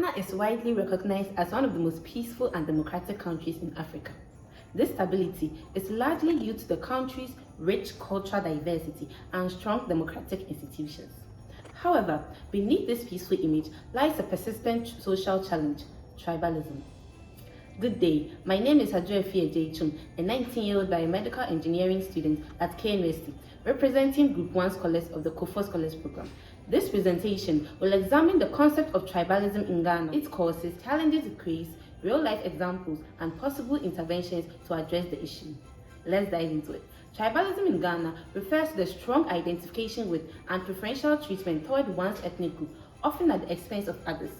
Ghana is widely recognized as one of the most peaceful and democratic countries in Africa. This stability is largely due to the country's rich cultural diversity and strong democratic institutions. However, beneath this peaceful image lies a persistent social challenge: tribalism. Good day, my name is Adjei-Twum, a 19-year-old biomedical engineering student at KNUST, representing Group 1 scholars of the COFO Scholars Program. This presentation will examine the concept of tribalism in Ghana, its causes, challenges it creates, real-life examples, and possible interventions to address the issue. Let's dive into it. Tribalism in Ghana refers to the strong identification with and preferential treatment toward one's ethnic group, often at the expense of others.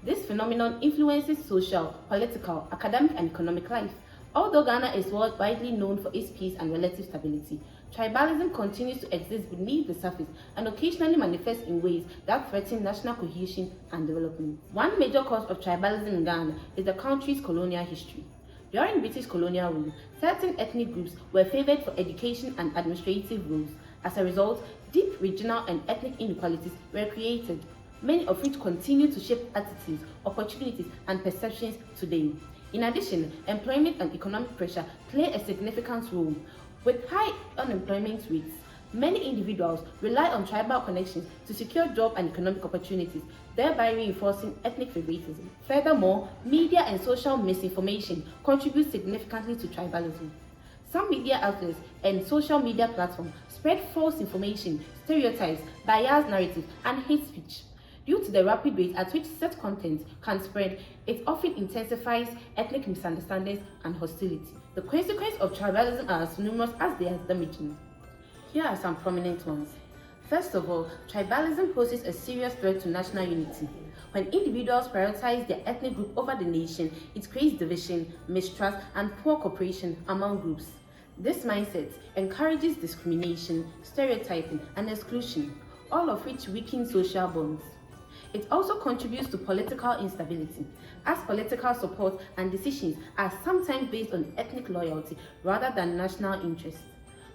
This phenomenon influences social, political, academic, and economic life. Although Ghana is widely known for its peace and relative stability, tribalism continues to exist beneath the surface and occasionally manifests in ways that threaten national cohesion and development. One major cause of tribalism in Ghana is the country's colonial history. During British colonial rule, certain ethnic groups were favored for education and administrative roles. As a result, deep regional and ethnic inequalities were created, many of which continue to shape attitudes, opportunities, and perceptions today. In addition, employment and economic pressure play a significant role. With high unemployment rates, many individuals rely on tribal connections to secure job and economic opportunities, thereby reinforcing ethnic favoritism. Furthermore, media and social misinformation contribute significantly to tribalism. Some media outlets and social media platforms spread false information, stereotypes, biased narratives, and hate speech. Due to the rapid rate at which such content can spread, it often intensifies ethnic misunderstandings and hostility. The consequences of tribalism are as numerous as they are damaging. Here are some prominent ones. First of all, tribalism poses a serious threat to national unity. When individuals prioritize their ethnic group over the nation, it creates division, mistrust, and poor cooperation among groups. This mindset encourages discrimination, stereotyping, and exclusion, all of which weaken social bonds. It also contributes to political instability, as political support and decisions are sometimes based on ethnic loyalty rather than national interest.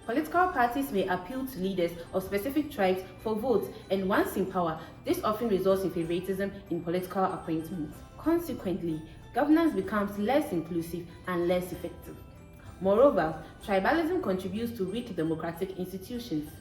Political parties may appeal to leaders of specific tribes for votes, and once in power, this often results in favoritism in political appointments. Consequently, governance becomes less inclusive and less effective. Moreover, tribalism contributes to weak democratic institutions.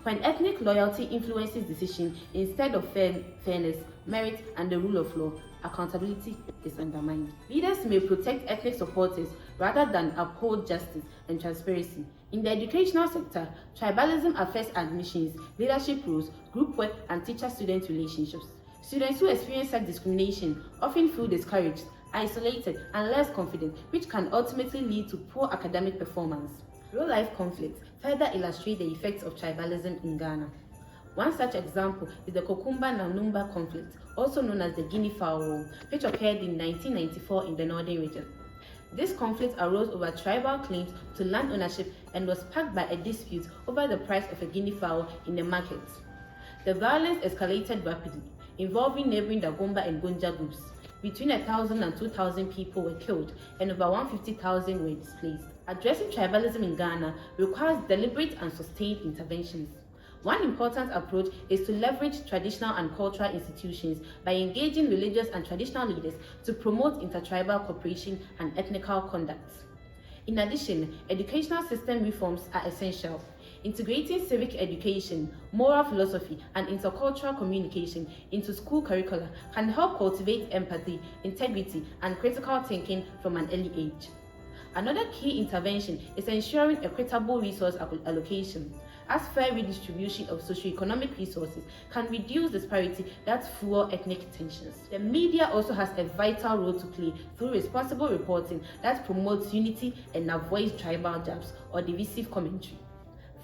When ethnic loyalty influences decisions instead of fairness, merit, and the rule of law, accountability is undermined. Leaders may protect ethnic supporters rather than uphold justice and transparency. In the educational sector, tribalism affects admissions, leadership roles, group work, and teacher-student relationships. Students who experience such discrimination often feel discouraged, isolated, and less confident, which can ultimately lead to poor academic performance. Real-life conflicts further illustrate the effects of tribalism in Ghana. One such example is the Kokumba-Nanumba conflict, also known as the Guinea Fowl War, which occurred in 1994 in the northern region. This conflict arose over tribal claims to land ownership and was sparked by a dispute over the price of a guinea fowl in the market. The violence escalated rapidly, involving neighboring Dagomba and Gonja groups. Between 1,000 and 2,000 people were killed and over 150,000 were displaced. Addressing tribalism in Ghana requires deliberate and sustained interventions. One important approach is to leverage traditional and cultural institutions by engaging religious and traditional leaders to promote intertribal cooperation and ethnical conduct. In addition, educational system reforms are essential. Integrating civic education, moral philosophy, and intercultural communication into school curricula can help cultivate empathy, integrity, and critical thinking from an early age. Another key intervention is ensuring equitable resource allocation, as fair redistribution of socioeconomic resources can reduce disparity that fuel ethnic tensions. The media also has a vital role to play through responsible reporting that promotes unity and avoids tribal jabs or divisive commentary.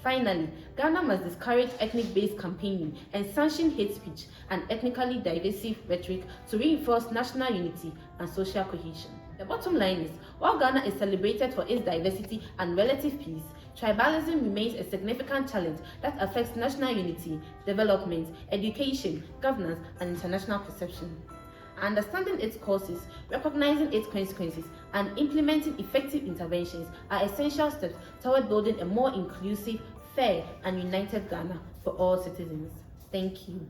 Finally, Ghana must discourage ethnic-based campaigning and sanction hate speech and ethnically divisive rhetoric to reinforce national unity and social cohesion. The bottom line is, while Ghana is celebrated for its diversity and relative peace, tribalism remains a significant challenge that affects national unity, development, education, governance, and international perception. Understanding its causes, recognizing its consequences, and implementing effective interventions are essential steps toward building a more inclusive, fair, and united Ghana for all citizens. Thank you.